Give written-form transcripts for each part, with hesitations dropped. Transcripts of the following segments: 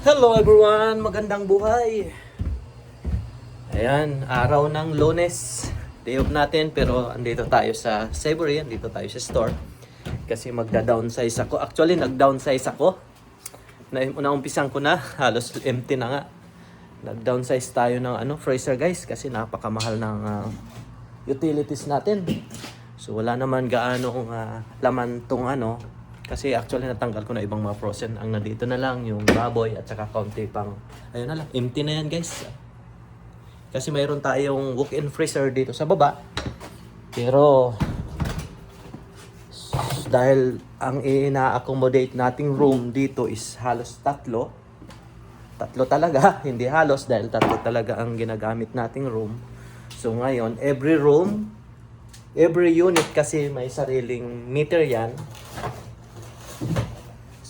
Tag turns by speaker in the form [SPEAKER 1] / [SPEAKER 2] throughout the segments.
[SPEAKER 1] Hello everyone! Magandang buhay! Ayan, araw ng Lunes. Day off natin pero andito tayo sa Savory, andito tayo sa store. Kasi magda-downsize ako. Actually, nag-downsize ako. Naumpisan ko na, halos empty na nga. Nag-downsize tayo ng freezer guys kasi napakamahal ng utilities natin. So wala naman gaano laman tong kasi actually natanggal ko na ibang mga frozen. Ang nandito na lang yung baboy at saka kaunti pang ayun na lang, empty na yan guys. Kasi mayroon tayong walk-in freezer dito sa baba. Pero dahil ang ina-accommodate nating room dito is halos tatlo talaga, hindi halos dahil tatlo talaga ang ginagamit nating room. So ngayon, every room, every unit kasi may sariling meter yan.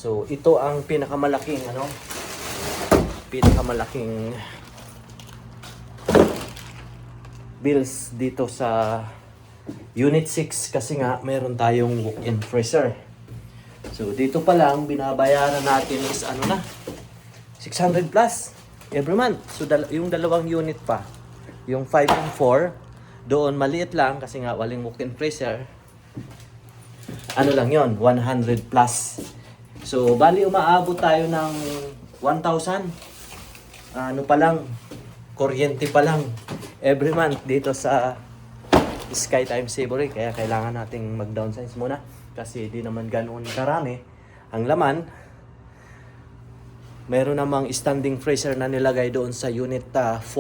[SPEAKER 1] So ito ang pinakamalaking bills dito sa Unit 6 kasi nga mayroon tayong walk-in freezer. So dito pa lang binabayaran natin is 600 plus every month. So yung dalawang unit pa, yung 5 and 4, doon maliit lang kasi nga walang walk-in freezer. Lang yon, 100 plus. So bali umaabot tayo ng 1,000. Pa lang, kuryente pa lang every month dito sa Sky Time Savory. Kaya kailangan nating mag-downsize muna kasi di naman ganoon karami ang laman. Meron namang standing freezer na nilagay doon sa unit 4.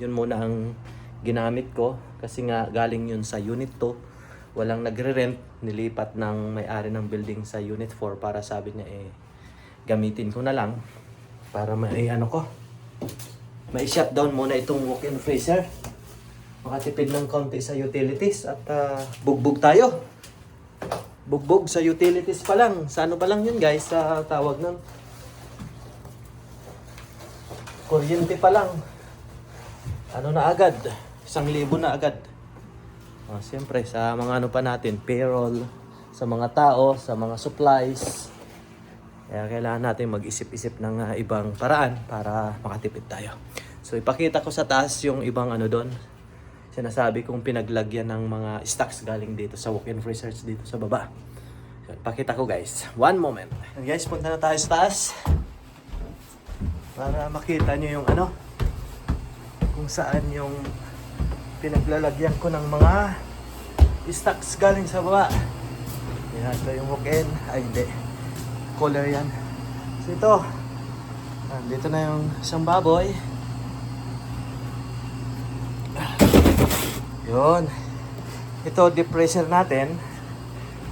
[SPEAKER 1] Yun muna ang ginamit ko kasi nga galing yun sa unit 2. Walang nagre-rent, nilipat ng may-ari ng building sa unit 4 para sabi niya gamitin ko na lang para mai-shutdown muna itong walk-in freezer. Makatipid ng konti sa utilities at bugbog tayo. Bugbog sa utilities pa lang. Sa pa lang yun guys, sa tawag ng kuryente pa lang. Na agad? 1,000 na agad. Siyempre sa mga pa natin, payroll, sa mga tao, sa mga supplies. Kaya kailangan natin mag-isip-isip ng ibang paraan para makatipid tayo. So ipakita ko sa taas yung ibang doon. Sinasabi kong pinaglagyan ng mga stocks galing dito sa walk-in freezers dito sa baba. So ipakita ko guys. One moment. And guys, punta na tayo sa taas. Para makita nyo yung kung saan yung pinaglalagyan ko ng mga stocks galing sa baba. Yan, ito yung walk-in. Ay, hindi. Cooler yan. So ito. Dito na yung isang baboy. Yun. Ito, deep freezer natin.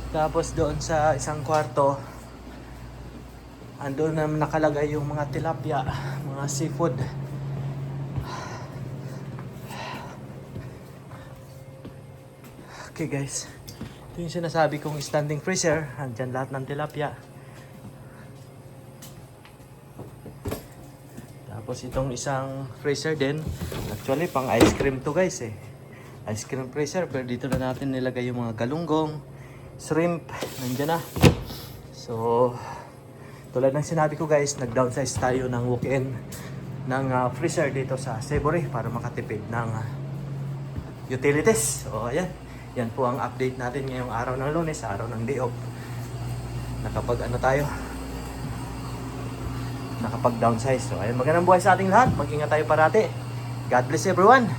[SPEAKER 1] Tapos doon sa isang kwarto, andun na nakalagay yung mga tilapia, mga seafood. Okay guys, ito yung sinasabi kong standing freezer. Andyan lahat ng tilapia. Tapos itong isang freezer din. Actually pang ice cream to guys Ice cream freezer. Pero dito na natin nilagay yung mga galunggong, shrimp. Nandyan na. So tulad ng sinabi ko guys, nag-downsize tayo ng walk-in ng freezer dito sa Savory para makatipid ng utilities. So ayan. Yan po ang update natin ngayong araw ng Lunes, araw ng day off. Nakapag downsize. So ayun, magandang buhay sa ating lahat. Mag-ingat tayo parati. God bless everyone.